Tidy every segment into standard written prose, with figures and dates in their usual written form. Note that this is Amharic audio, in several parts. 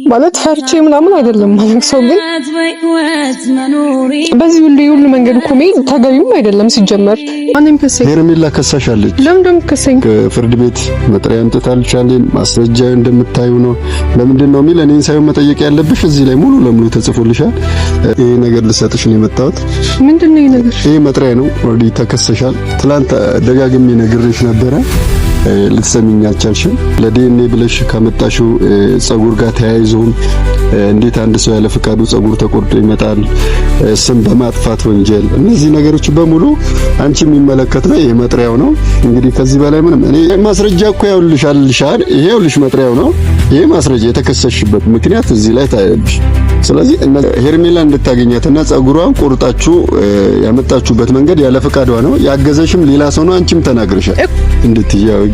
ማለት ፈርቼ ምናምን አይደለም ማለት ሰው ግን በዚህ ሁሉ መንገድ እኮ መሄድ ተገቢም አይደለም ሲጀመር። ማንም ከሰኝ ሄርሜላ ከሳሻለች። ለምንድን ከሰኝ ፍርድ ቤት መጥሪያ አምጥታልቻለን። ማስረጃው እንደምታዩ ነው። ለምንድን ነው የሚል እኔን ሳይሆን መጠየቅ ያለብሽ እዚህ ላይ ሙሉ ለሙሉ ተጽፎልሻል። ይሄ ነገር ልሰጥሽ ነው የመጣሁት። ምንድን ነው ይሄ ነገር? ይሄ መጥሪያ ነው። ኦልሬዲ ተከሰሻል። ትላንት ደጋግሜ ነግሬሽ ነበረ። ልትሰሚኝ አልቻልሽም። ለዲኤንኤ ብለሽ ካመጣሽው ጸጉር ጋር ተያይዞም እንዴት አንድ ሰው ያለ ፍቃዱ ጸጉር ተቆርጦ ይመጣል፣ ስም በማጥፋት ወንጀል፣ እነዚህ ነገሮች በሙሉ አንቺ የሚመለከተው ይሄ መጥሪያው ነው። እንግዲህ ከዚህ በላይ ምንም እኔ ማስረጃ እኮ ያውልሻል። ይሄውልሽ መጥሪያው ነው። ይሄ ማስረጃ የተከሰሽበት ምክንያት እዚህ ላይ ታያለሽ። ስለዚህ ሄርሜላ እንድታገኛትና ጸጉሯን ቆርጣችሁ ያመጣችሁበት መንገድ ያለ ፍቃዷ ነው። ያገዘሽም ሌላ ሰው ነው። አንቺም ተናግረሻል እንድትያው።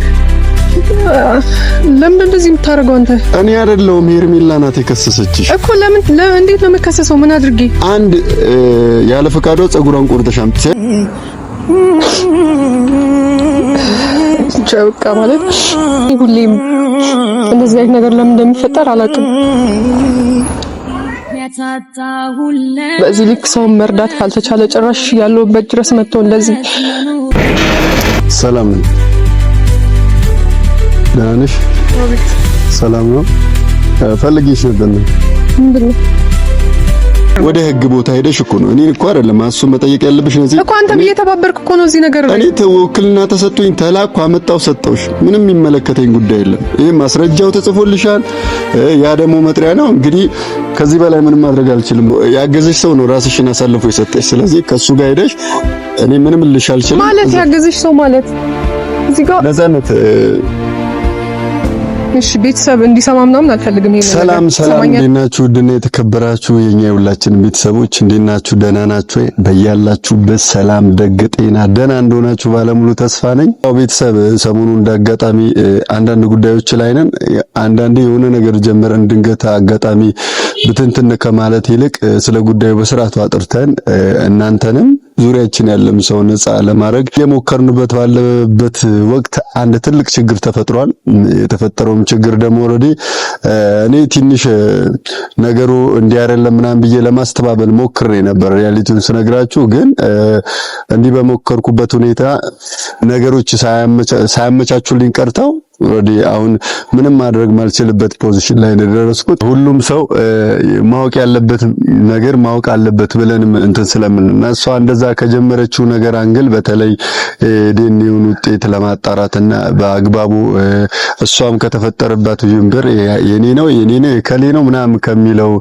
ለምን እንደዚህ የምታደርገው አንተ? እኔ አይደለሁም ሄርሜላ ናት የከሰሰችሽ እኮ። ለምን እንዴት ነው የምከሰሰው? ምን አድርጌ? አንድ ያለ ፍቃዷ ጸጉሯን ቆርጠሽ አምጥተሽ ጨውቃ ማለት ሁሌም እንደዚህ አይነት ነገር ለምን እንደሚፈጠር አላውቅም። በዚህ ልክ ሰውን መርዳት ካልተቻለ ጭራሽ ያለውበት ድረስ መጥቶ እንደዚህ። ሰላም ነኝ። ደህና ነሽ? ሰላም ነው። ፈልጌሽ ነበር። ምንድን ነው? ወደ ህግ ቦታ ሄደሽ እኮ ነው። እኔ እኮ አይደለም እሱ መጠየቅ ያለብሽ ነው እኮ። አንተ እየተባበርክ እኮ ነው እዚህ ነገር ላይ። እኔ ተወክልና ተሰጥቶኝ ተላኩ አመጣው ሰጠውሽ። ምንም የሚመለከተኝ ጉዳይ የለም። ይሄ ማስረጃው ተጽፎልሻል። ያ ደግሞ መጥሪያ ነው። እንግዲህ ከዚህ በላይ ምንም ማድረግ አልችልም። ያገዘሽ ሰው ነው ራስሽን አሳልፎ የሰጠሽ። ስለዚህ ከሱ ጋር ሄደሽ እኔ ምንም ልልሽ አልችልም። ማለት ያገዘሽ ሰው ማለት እዚህ ጋር ነፃነት እሺ ቤተሰብ እንዲሰማ ምናምን አልፈልግም። ይሄን ሰላም እንዴት ናችሁ? ውድና የተከበራችሁ የኛ የሁላችን ቤተሰቦች እንዴት ናችሁ? ደህና ናችሁ? በያላችሁበት ሰላም፣ ደግ፣ ጤና ደህና እንደሆናችሁ ባለሙሉ ተስፋ ነኝ። ቤተሰብ ሰሞኑን እንዳጋጣሚ አንዳንድ ጉዳዮች ላይ ነን። አንዳንዴ የሆነ ነገር ጀመረን ድንገት አጋጣሚ ብትንትን ከማለት ይልቅ ስለ ጉዳዩ በስርዓቱ አጥርተን እናንተንም ዙሪያችን ያለም ሰው ነፃ ለማድረግ የሞከርንበት ባለበት ወቅት አንድ ትልቅ ችግር ተፈጥሯል። የተፈጠረውም ችግር ደግሞ ኦልሬዲ እኔ ትንሽ ነገሩ እንዲያረለም ምናምን ብዬ ለማስተባበል ሞክሬ ነበር። ሪያሊቲውን ስነግራችሁ ግን እንዲህ በሞከርኩበት ሁኔታ ነገሮች ሳያመቻቹልኝ ቀርተው ኦልሬዲ አሁን ምንም ማድረግ ማልችልበት ፖዚሽን ላይ እንደደረስኩት ሁሉም ሰው ማወቅ ያለበት ነገር ማወቅ አለበት ብለንም እንትን ስለምንና እሷ እንደዛ ከጀመረችው ነገር አንግል በተለይ ዲኤንኤውን ውጤት ለማጣራትና በአግባቡ እሷም ከተፈጠረባት ጅምብር የኔ ነው የከሌ ነው ምናምን ከሚለው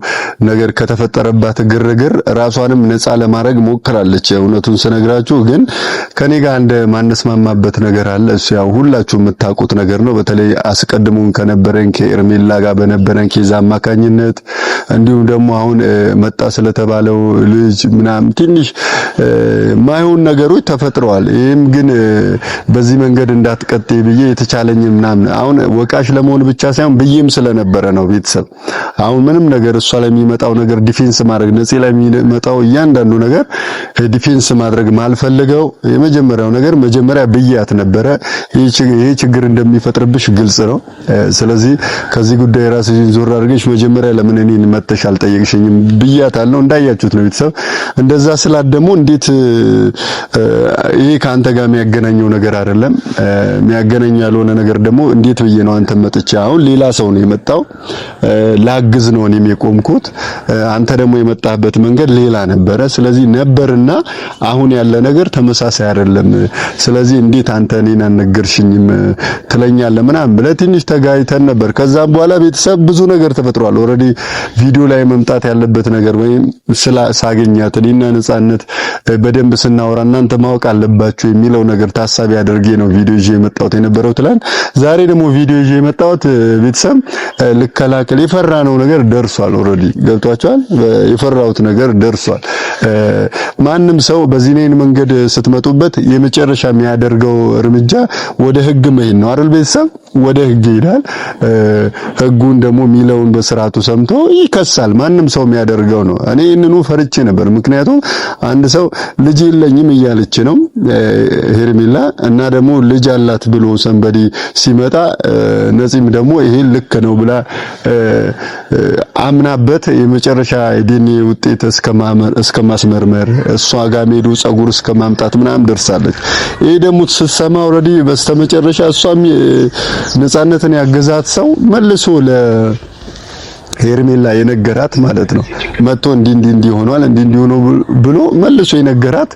ነገር ከተፈጠረባት ግርግር ራሷንም ነፃ ለማድረግ ሞክራለች። እውነቱን ስነግራችሁ ግን ከኔ ጋር እንደ ማነስማማበት ነገር አለ። እሱ ያው ሁላችሁ የምታውቁት ነገር ነው። በተለይ አስቀድሞን ከነበረን ከኤርሜላ ጋር በነበረን ኬዝ አማካኝነት እንዲሁም ደግሞ አሁን መጣ ስለተባለው ልጅ ምናምን ትንሽ ማይሆን ነገሮች ተፈጥረዋል። ይሄም ግን በዚህ መንገድ እንዳትቀጥይ ብዬ የተቻለኝ ምናምን አሁን ወቃሽ ለመሆን ብቻ ሳይሆን ብዬም ስለነበረ ነው። ቤተሰብ አሁን ምንም ነገር እሷ ላይ የሚመጣው ነገር ዲፌንስ ማድረግ ነፂ ላይ የሚመጣው እያንዳንዱ ነገር ዲፌንስ ማድረግ ማልፈልገው የመጀመሪያው ነገር መጀመሪያ ብያት ነበረ ይሄ ችግር እንደሚፈጥርብሽ ግልጽ ነው። ስለዚህ ከዚህ ጉዳይ ራስሽን ዞር አድርገሽ መጀመሪያ ለምን እኔን መተሽ አልጠየቅሽኝም ብያታለሁ። እንዳያችሁት ነው ቤተሰብ። እንደዛ ስላት ደግሞ እንዴት ይሄ ካንተ ጋር የሚያገናኘው ነገር አይደለም የሚያገናኝ ያልሆነ ነገር ደግሞ እንዴት ብዬ ነው አንተ መጥቼ አሁን ሌላ ሰው ነው የመጣው ላግዝ ነው እኔም የቆምኩት አንተ ደግሞ የመጣበት መንገድ ሌላ ነበረ። ስለዚህ ነበርና አሁን ያለ ነገር ተመሳሳይ አይደለም። ስለዚህ እንዴት አንተ እኔን አልነገርሽኝም ትለኛለህ ምናምን ብለህ ትንሽ ተጋይተን ነበር። ከዛም በኋላ ቤተሰብ ብዙ ነገር ተፈጥሯል። ኦልሬዲ ቪዲዮ ላይ መምጣት ያለበት ነገር ወይም ሳገኛት እኔና ነፃነት በደንብ ስናወራ እናንተ ማወቅ አለባችሁ የሚለው ነገር ታሳቢ አድርጌ ነው ቪዲዮ ይዤ የመጣሁት የነበረው ትላንት። ዛሬ ደግሞ ቪዲዮ ይዤ የመጣሁት ቤተሰብ ልከላከል የፈራነው ነገር ደርሷል። ኦልሬዲ ገብቷችኋል። የፈራሁት ነገር ደርሷል። ማንም ሰው በዚህ መንገድ ስትመጡበት የመጨረሻ የሚያደርገው እርምጃ ወደ ህግ መሄድ ነው አይደል ቤተሰብ? ወደ ህግ ይሄዳል። ህጉን ደግሞ ሚለውን በስርዓቱ ሰምቶ ይከሳል። ማንም ሰው የሚያደርገው ነው። እኔ ይህንኑ ፈርቼ ነበር። ምክንያቱም አንድ ሰው ልጅ የለኝም እያለች ነው ሄርሜላ እና ደግሞ ልጅ አላት ብሎ ሰንበዲ ሲመጣ ነፂም ደግሞ ይሄ ልክ ነው ብላ አምናበት የመጨረሻ የዲኤንኤ ውጤት እስከማስመርመር እሷ ጋር ሄዶ ጸጉር እስከማምጣት ምናምን ደርሳለች። ይሄ ደግሞ ስትሰማ ኦልሬዲ በስተመጨረሻ እሷም ነፃነትን ያገዛት ሰው መልሶ ሄርሜላ የነገራት ማለት ነው መጥቶ እንዲህ ሆኗል እንዲህ ሆኖ ብሎ መልሶ የነገራት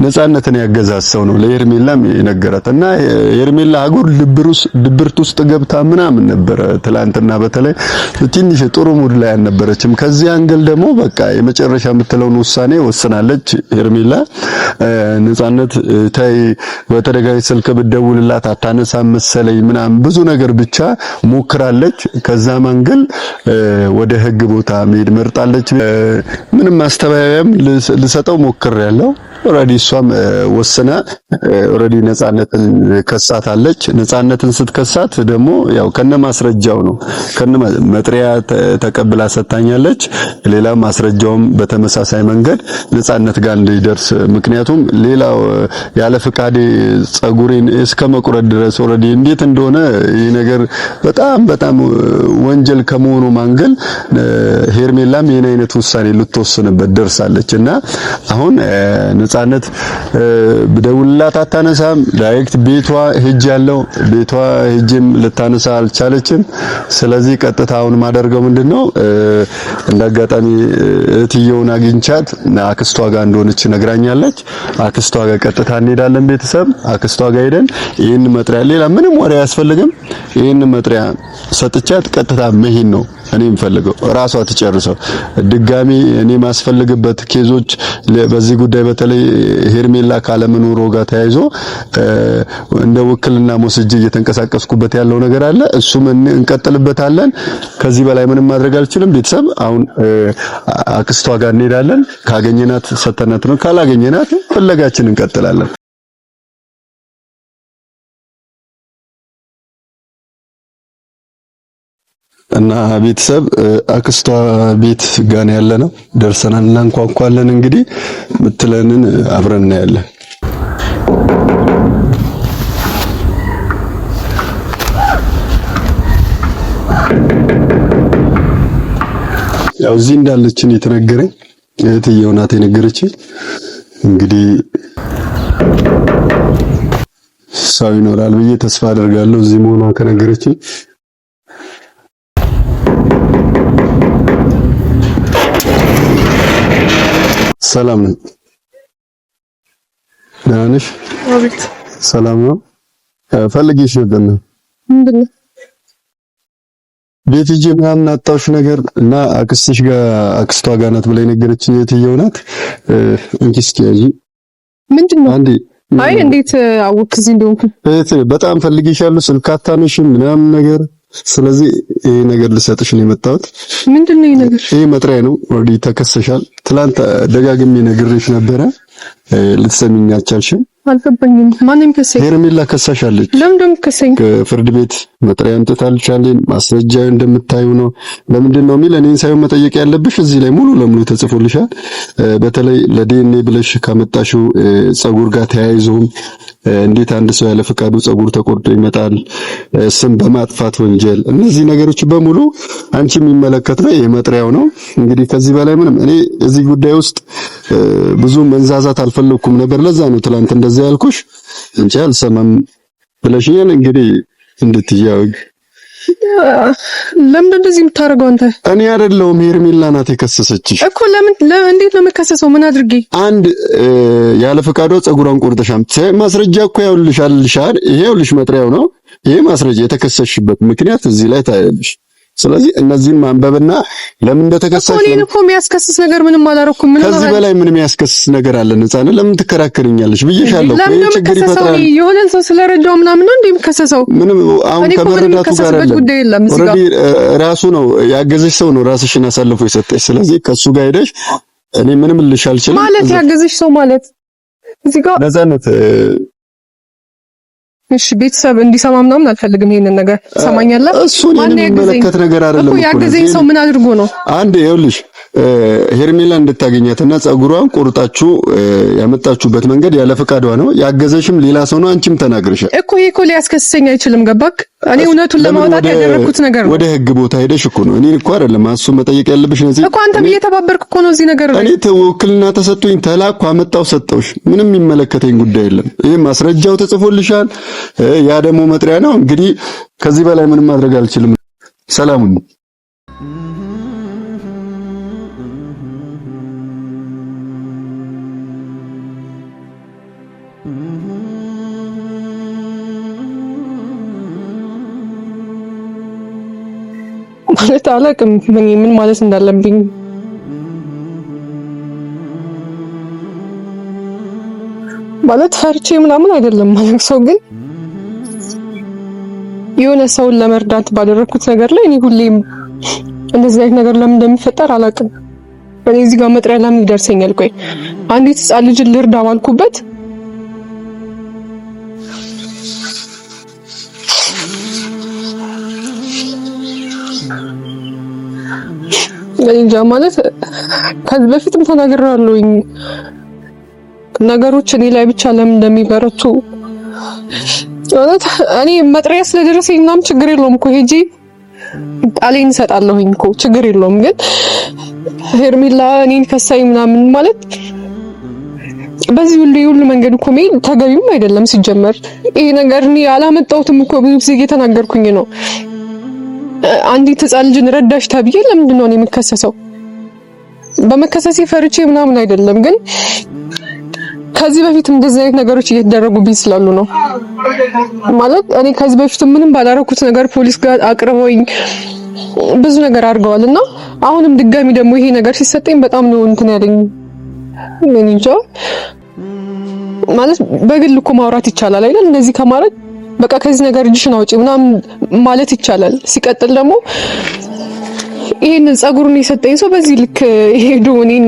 ነፃነትን ያገዛት ሰው ነው ለሄርሜላም የነገራት እና ሄርሜላ አጉር ድብርት ውስጥ ገብታ ምናምን ነበር ትላንትና። በተለይ ትንሽ ጥሩ ሙድ ላይ አልነበረችም። ከዚህ አንገል ደግሞ በቃ የመጨረሻ የምትለውን ውሳኔ ወስናለች ሄርሜላ። ነፃነት ታይ በተደጋጋሚ ስልክ ብትደውልላት አታነሳም መሰለኝ ምናምን ብዙ ነገር ብቻ ሞክራለች። ከዛ አንገል ወደ ህግ ቦታ መሄድ መርጣለች። ምንም ማስተባበያም ልሰጠው ሞክሬያለሁ። ኦሬዲ እሷም ወስና ኦሬዲ ነፃነትን ከሳታለች። ነፃነትን ስትከሳት ደግሞ ያው ከነ ማስረጃው ነው ከነ መጥሪያ ተቀብላ ሰጣኛለች። ሌላ ማስረጃውም በተመሳሳይ መንገድ ነፃነት ጋር እንዲደርስ ምክንያቱም ሌላው ያለ ፍቃዴ ጸጉሬን እስከ መቁረጥ ድረስ ኦሬዲ እንዴት እንደሆነ ይሄ ነገር በጣም ወንጀል ከመሆኑ ማንገል ሄርሜላም የኔ አይነት ውሳኔ ልትወስንበት ደርሳለችና አሁን ነፃነት ብደውልላት አታነሳም። ዳይሬክት ቤቷ ሄጃለሁ። ቤቷ ሄጅም ልታነሳ አልቻለችም። ስለዚህ ቀጥታ አሁን ማደርገው ምንድነው እንዳጋጣሚ እህትየውን አግኝቻት አክስቷ ጋር እንደሆነች ነግራኛለች። አክስቷ ጋር ቀጥታ እንሄዳለን። ቤተሰብ አክስቷ ጋር ሄደን ይሄን መጥሪያ ሌላ ምንም ወሬ አያስፈልግም። ይሄን መጥሪያ ሰጥቻት ቀጥታ መሄድ ነው እኔ የምፈልገው። ራሷ ትጨርሰው። ድጋሚ እኔ ማስፈልግበት ኬዞች በዚህ ጉዳይ በተለይ ሄርሜላ ካለመኖሩ ጋር ተያይዞ እንደ ውክልና ሞስጅ እየተንቀሳቀስኩበት ያለው ነገር አለ። እሱም እንቀጥልበታለን። ከዚህ በላይ ምንም ማድረግ አልችልም። ቤተሰብ አሁን አክስቷ ጋር እንሄዳለን። ካገኘናት ሰተናት ነው፣ ካላገኘናት ፍለጋችን እንቀጥላለን። እና ቤተሰብ አክስቷ ቤት ጋር ያለነው ደርሰናል። እናንኳኳለን። እንግዲህ ምትለንን አብረን እናያለን። ያው እዚህ እንዳለችን የተነገረኝ እህትየው ናት የነገረችኝ። እንግዲህ ሰው ይኖራል ብዬ ተስፋ አደርጋለሁ እዚህ መሆኗ ከነገረችኝ። ሰላም ነኝ። ደህና ነሽ? አቤት። ሰላም ነው። ፈልጌሽ ነበር ነው። ምንድነው? ቤት ሂጅ ምናምን አጣሁሽ ነገር እና አክስትሽ ጋር አክስቷ ጋር ናት ብላ የነገረችኝ እህትየው ናት። እንኪ እስኪ ያዢ። ምንድነው? አንዴ አይ እንዴት አወክ እዚህ እንደሆንኩ? በጣም ፈልጌሻለሁ። ስልክ አታነሺም ምናምን ነገር። ስለዚህ ይሄ ነገር ልሰጥሽ ነው የመጣሁት። ምንድነው ይሄ ነገር? ይሄ መጥሪያ ነው። ኦልሬዲ ተከሰሻል። ትላንት ደጋግሜ ነግሬሽ ነበረ። ልትሰሚኝ አልቻልሽም። አልገባኝም። ማንም ከሰኝ? ሄርሜላ ከሳሻለች። ለምን ከሰኝ? ከፍርድ ቤት መጥሪያ አምጥታልሻለች። ማስረጃ እንደምታዩ ነው። ለምንድን ነው የሚል እኔን ሳይሆን መጠየቅ ያለብሽ እዚህ ላይ ሙሉ ለሙሉ ተጽፎልሻል። በተለይ ለዲኤንኤ ብለሽ ካመጣሽው ጸጉር ጋር ተያይዞ እንዴት አንድ ሰው ያለ ፈቃዱ ጸጉር ተቆርጦ ይመጣል፣ ስም በማጥፋት ወንጀል፣ እነዚህ ነገሮች በሙሉ አንቺ የሚመለከት ነው። የመጥሪያው ነው። እንግዲህ ከዚህ በላይ ምንም እኔ እዚህ ጉዳይ ውስጥ ብዙ መንዛዛት አልፈለኩም ነበር። ለዛ ነው ትላንት እንደዛ ያልኩሽ እንጂ አልሰማም ብለሽኛል። እንግዲህ እንድትያውቅ ለምን እንደዚህ የምታደርገው አንተ? እኔ አይደለሁም ሄርሜላ ናት የከሰሰችሽ እኮ። እንዴት ነው የምከሰሰው? ምን አድርጌ? አንድ ያለ ፈቃዷ ጸጉሯን ቆርጠሻም ማስረጃ እኮ ያውልሻል። ይሄውልሽ መጥሪያው ነው። ይሄ ማስረጃ የተከሰስሽበት ምክንያት እዚህ ላይ ታያለሽ። ስለዚህ እነዚህን ማንበብና ለምን እንደተከሰሰ እኔ እኮ የሚያስከስስ ነገር ምንም አላረኩም። ከዚህ በላይ ምንም የሚያስከስስ ነገር አለ? ነፃነት ለምን ትከራከሪኛለሽ ብዬሻለሁ። ይሄ ችግር ይፈጥራል። የሆነ ሰው ስለረዳው ምናምን ነው እንዴ የሚከሰሰው? ምንም አሁን ከመረዳቱ ጋር አይደለም። ኦልሬዲ ራሱ ነው ያገዘሽ ሰው ነው ራስሽን አሳልፎ የሰጠሽ። ስለዚህ ከሱ ጋር ሄደሽ እኔ ምንም ልልሽ አልችልም። ማለት ያገዘሽ ሰው ማለት እዚህ ጋር ነፃነት እሺ ቤተሰብ እንዲሰማ ምናምን አልፈልግም። ይሄንን ነገር ሰማኛለህ? እሱን የሚመለከት ነገር አይደለም እኮ ያገዘኝ ሰው ምን አድርጎ ነው? አንዴ ይኸውልሽ ሄርሜላ እንድታገኛትና ጸጉሯን ቆርጣችሁ ያመጣችሁበት መንገድ ያለ ፈቃዷ ነው። ያገዘሽም ሌላ ሰው ነው። አንቺም ተናግረሻል እኮ። ይሄ እኮ ሊያስከስሰኝ አይችልም። ገባክ? እኔ እውነቱን ለማውጣት ያደረኩት ነገር ነው። ወደ ህግ ቦታ ሄደሽ እኮ ነው። እኔ እኮ አይደለም እሱ መጠየቅ ያለብሽ ነው እኮ። አንተም እየተባበርክ እኮ ነው እዚህ ነገር ላይ። እኔ ተወክልና ተሰጥቶኝ ተላኩ አመጣው ሰጠውሽ። ምንም የሚመለከተኝ ጉዳይ የለም። ይሄ ማስረጃው ተጽፎልሻል። ያ ደግሞ መጥሪያ ነው። እንግዲህ ከዚህ በላይ ምንም ማድረግ አልችልም። ሰላሙን ማለት አላውቅም ምን ማለት እንዳለብኝ። ማለት ፈርቼ ምናምን አይደለም ማለት ሰው ግን የሆነ ሰውን ለመርዳት ባደረኩት ነገር ላይ እኔ ሁሌም እንደዚህ አይነት ነገር ለምን እንደሚፈጠር አላውቅም። እኔ እዚህ ጋር መጥሪያ ለምን ይደርሰኛል? ቆይ አንዲት ሕፃን ልጅ ልርዳ ባልኩበት እንጃ ማለት ከዚህ በፊትም ተናግሬያለሁኝ ነገሮች እኔ ላይ ብቻ ለምን እንደሚበረቱ። እኔ መጥሪያ ስለደረሰኝ ምናምን ችግር የለውም እኮ ሄጂ ቃሌን እሰጣለሁኝ እኮ ችግር የለውም። ግን ሄርሜላ እኔን ከሳይ ምናምን ማለት በዚህ ሁሉ መንገድ እኮ መሄድ ተገቢም አይደለም። ሲጀመር ይሄ ነገር እኔ አላመጣሁትም እኮ ብዙ ጊዜ እየተናገርኩኝ ነው። አንዲት ሕፃን ልጅን ረዳሽ ተብዬ ለምንድን ነው እኔ የምከሰሰው? በመከሰሴ ፈርቼ ምናምን አይደለም። ግን ከዚህ በፊት እንደዚህ አይነት ነገሮች እየተደረጉብኝ ስላሉ ነው ማለት እኔ ከዚህ በፊት ምንም ባላረኩት ነገር ፖሊስ ጋር አቅርበውኝ ብዙ ነገር አድርገዋልና አሁንም ድጋሚ ደግሞ ይሄ ነገር ሲሰጠኝ በጣም ነው እንትን ያለኝ። ምን እንጃ ማለት በግል እኮ ማውራት ይቻላል አይደል? እንደዚህ ከማድረግ በቃ ከዚህ ነገር እጅሽን አውጪ ምናምን ማለት ይቻላል። ሲቀጥል ደግሞ ይሄን ጸጉሩን የሰጠኝ ሰው በዚህ ልክ ሄዶ እኔን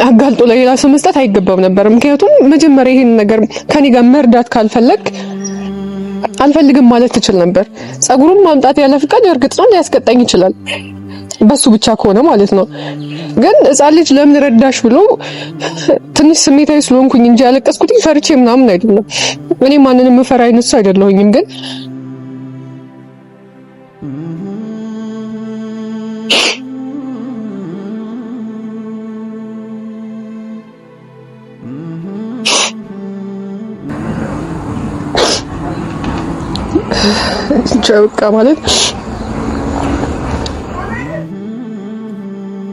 አጋልጦ ለሌላ ሰው መስጠት አይገባም ነበር። ምክንያቱም መጀመሪያ ይሄን ነገር ከኔ ጋር መርዳት ካልፈለግ አልፈልግም ማለት ትችል ነበር። ጸጉሩን ማምጣት ያለ ፍቃድ እርግጥ ነው ሊያስቀጣኝ ይችላል፣ በሱ ብቻ ከሆነ ማለት ነው። ግን ሕፃን ልጅ ለምን ረዳሽ ብሎ ትንሽ ስሜታዊ ስለሆንኩኝ እንጂ ያለቀስኩት ፈርቼ ምናምን አይደለም። እኔ ማንንም መፈራ አይነት ሰው አይደለሁኝም። ግን ጨውቃ ማለት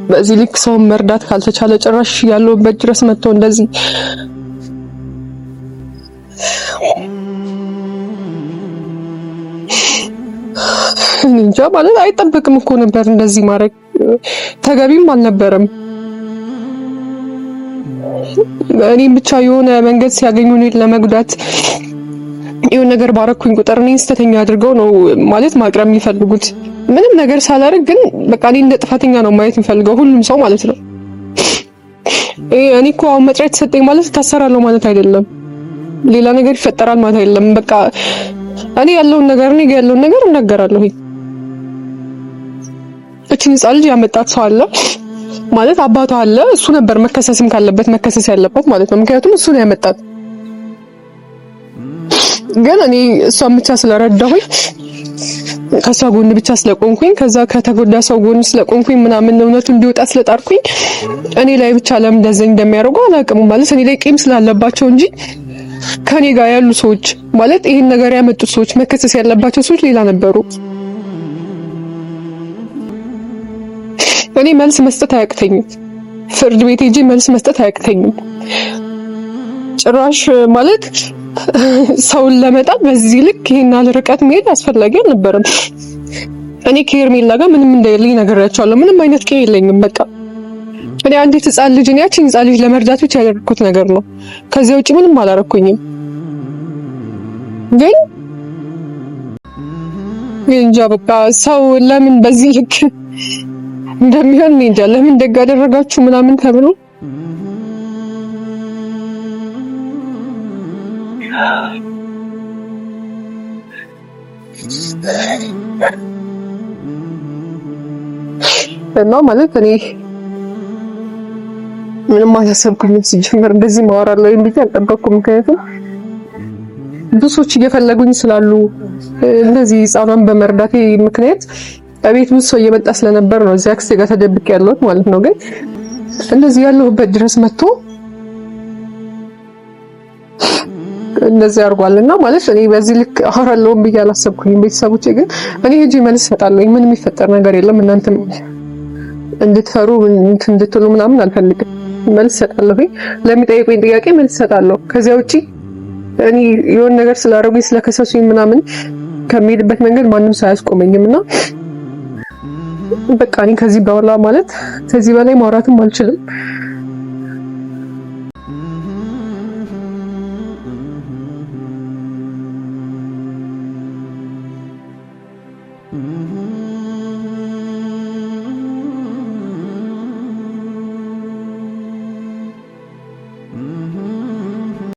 በዚህ ልክ ሰውን መርዳት ካልተቻለ ጭራሽ ያለውበት ድረስ መጥቶ እንደዚህ እንጃ ማለት አይጠበቅም እኮ ነበር። እንደዚህ ማድረግ ተገቢም አልነበረም። እኔም ብቻ የሆነ መንገድ ሲያገኙ እኔን ለመጉዳት የሆነ ነገር ባረኩኝ ቁጥር እኔን ስተተኛ አድርገው ነው ማለት ማቅረብ የሚፈልጉት። ምንም ነገር ሳላደርግ ግን በቃ እኔ እንደ ጥፋተኛ ነው ማየት የሚፈልገው ሁሉም ሰው ማለት ነው። እኔ እኮ አሁን መጥሪያ ተሰጠኝ ማለት ታሰራለሁ ማለት አይደለም፣ ሌላ ነገር ይፈጠራል ማለት አይደለም። በቃ እኔ ያለውን ነገር እናገራለሁ። እቺን ሕፃን ልጅ ያመጣት ሰው አለ ማለት አባቷ አለ። እሱ ነበር መከሰስም ካለበት መከሰስ ያለበት ማለት ነው። ምክንያቱም እሱ ነው ያመጣት። ግን እኔ እሷን ብቻ ስለረዳሁኝ ከሷ ጎን ብቻ ስለቆንኩኝ ከዛ ከተጎዳ ሰው ጎን ስለቆንኩኝ ምናምን እውነቱ እንዲወጣ ስለጣርኩኝ እኔ ላይ ብቻ ለምን እንደዚህ እንደሚያደርጉ አላውቅም። ማለት እኔ ላይ ቂም ስላለባቸው እንጂ ከኔ ጋር ያሉ ሰዎች ማለት ይሄን ነገር ያመጡት ሰዎች መከሰስ ያለባቸው ሰዎች ሌላ ነበሩ። እኔ መልስ መስጠት አያቅተኝም። ፍርድ ቤት ሄጄ መልስ መስጠት አያቅተኝም። ጭራሽ ማለት ሰውን ለመጣል በዚህ ልክ ይሄን ያህል ርቀት መሄድ አስፈላጊ አልነበረም። እኔ ከሄርሜላ ጋር ምንም እንደሌለኝ ነግሬያቸዋለሁ። ምንም አይነት ቂም የለኝም። በቃ እኔ አንዲት ሕፃን ልጅ ነው ያቺን ሕፃን ልጅ ለመርዳት ብቻ ያደረኩት ነገር ነው። ከዚያ ውጪ ምንም አላረኩኝም። ግን እንጃ በቃ ሰው ለምን በዚህ ልክ እንደሚሆን እንጃ። ለምን ደግ አደረጋችሁ ምናምን ተብሎ እና ማለት እኔ ምንም አላሰብኩኝም ሲጀመር እንደዚህ ማወራለሁ የሚል አልጠበቅኩም። ምክንያቱም ብዙ ሰዎች እየፈለጉኝ ስላሉ እንደዚህ ህፃኗን በመርዳቴ ምክንያት በቤት ብዙ ሰው እየመጣ ስለነበር ነው እዚህ አክስቴ ጋር ተደብቄ ያለሁት ማለት ነው። ግን እንደዚህ ያለሁበት ድረስ መጥቶ እንደዚህ አድርጓልና ማለት እኔ በዚህ ልክ አወራለሁ ብዬ አላሰብኩኝም። ቤተሰቦቼ ግን እኔ ሄጄ መልስ እሰጣለሁ። ምን የሚፈጠር ነገር የለም። እናንተም እንድትፈሩ እንድትሉ ምናምን አልፈልግም። መልስ እሰጣለሁ። ለሚጠይቁኝ ጥያቄ መልስ እሰጣለሁ። ከዚያ ውጪ እኔ የሆነ ነገር ስላደረጉኝ ስለከሰሱኝ ምናምን ከሚሄድበት መንገድ ማንም ሳያስቆመኝም እና በቃ እኔ ከዚህ በኋላ ማለት ከዚህ በላይ ማውራትም አልችልም።